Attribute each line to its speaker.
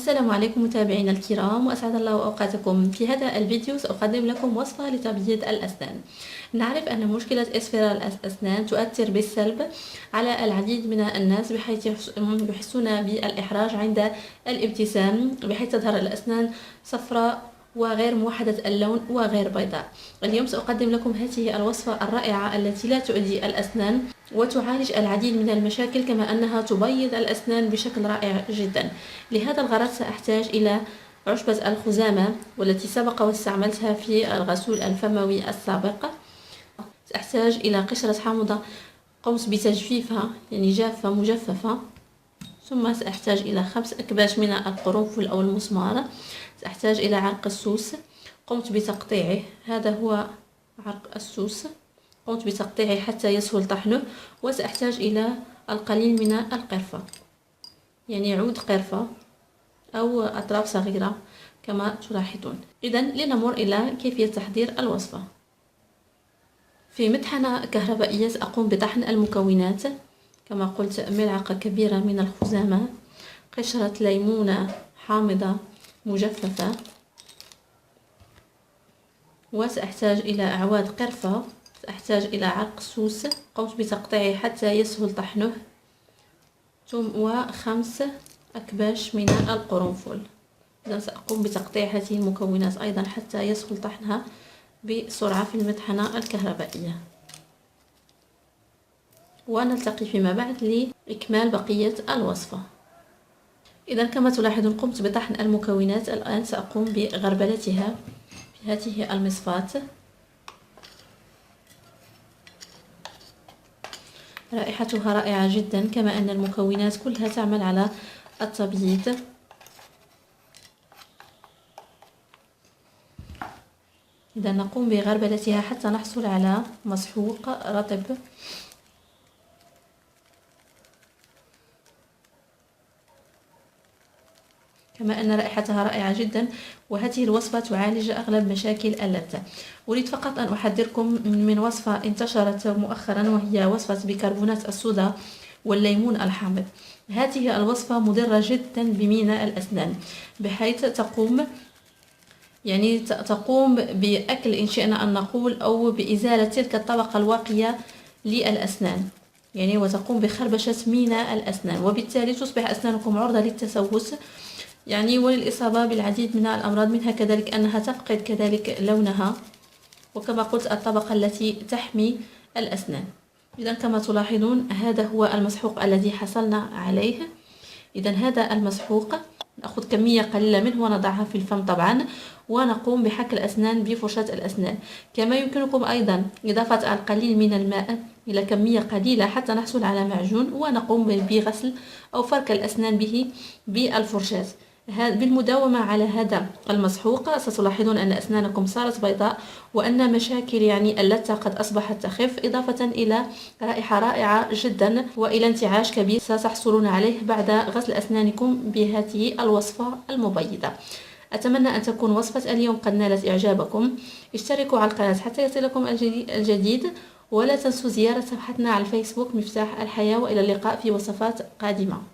Speaker 1: السلام عليكم متابعينا الكرام، وأسعد الله أوقاتكم. في هذا الفيديو سأقدم لكم وصفة لتبييض الأسنان. نعرف أن مشكلة إصفرار الأسنان تؤثر بالسلب على العديد من الناس، بحيث يحسون بالإحراج عند الابتسام، بحيث تظهر الأسنان صفراء وغير موحدة اللون وغير بيضاء. اليوم سأقدم لكم هذه الوصفة الرائعة التي لا تؤذي الأسنان وتعالج العديد من المشاكل، كما أنها تبيض الأسنان بشكل رائع جدا. لهذا الغرض سأحتاج إلى عشبة الخزامة، والتي سبق واستعملتها في الغسول الفموي السابق. سأحتاج إلى قشرة حامضة قمت بتجفيفها، يعني جافة مجففة. ثم سأحتاج إلى 5 أكباش من القرنفل أو المسمار. سأحتاج إلى عرق السوس قمت بتقطيعه، هذا هو عرق السوس، قمت بتقطيعه حتى يسهل طحنه. وسأحتاج إلى القليل من القرفة، يعني عود قرفة أو أطراف صغيرة كما تلاحظون. إذن لنمر إلى كيفية تحضير الوصفة. في مطحنة كهربائية سأقوم بطحن المكونات. كما قلت، ملعقة كبيرة من الخزامة، قشرة ليمونة حامضة مجففة، وسأحتاج إلى أعواد قرفة، سأحتاج إلى عرق سوس قمت بتقطيعه حتى يسهل طحنه، و5 أكباش من القرنفل. إذن سأقوم بتقطيع هذه المكونات أيضا حتى يسهل طحنها بسرعة في المطحنة الكهربائية. ونلتقي فيما بعد لإكمال بقية الوصفة. إذن كما تلاحظون قمت بطحن المكونات. الآن سأقوم بغربلتها في هذه المصفاة. رائحتها رائعة جدا، كما أن المكونات كلها تعمل على التبييض. إذا نقوم بغربلتها حتى نحصل على مسحوق رطب. كما أن رائحتها رائعة جدا، وهذه الوصفة تعالج أغلب مشاكل اللثة. أريد فقط أن أحذركم من وصفة انتشرت مؤخرا، وهي وصفة بيكربونات الصودا والليمون الحامض. هذه الوصفة مضرة جدا بمينا الأسنان، بحيث تقوم بأكل، إن شئنا أن نقول، أو بإزالة تلك الطبقة الواقية للأسنان، وتقوم بخربشة مينا الأسنان، وبالتالي تصبح أسنانكم عرضة للتسوس وللإصابة بالعديد من الأمراض، منها كذلك أنها تفقد كذلك لونها، وكما قلت الطبقة التي تحمي الأسنان. إذا كما تلاحظون هذا هو المسحوق الذي حصلنا عليه. إذا هذا المسحوق نأخذ كمية قليلة منه ونضعها في الفم طبعا، ونقوم بحك الأسنان بفرشاة الأسنان. كما يمكنكم أيضا إضافة القليل من الماء إلى كمية قليلة حتى نحصل على معجون، ونقوم بغسل أو فرك الأسنان به بالفرشاة. بالمداومة على هذا المسحوق ستلاحظون أن أسنانكم صارت بيضاء، وأن مشاكل اللثة قد أصبحت تخف، إضافة إلى رائحة رائعة جدا وإلى انتعاش كبير ستحصلون عليه بعد غسل أسنانكم بهذه الوصفة المبيضة. أتمنى أن تكون وصفة اليوم قد نالت إعجابكم. اشتركوا على القناة حتى يصلكم الجديد، ولا تنسوا زيارة صفحتنا على الفيسبوك مفتاح الحياة. وإلى اللقاء في وصفات قادمة.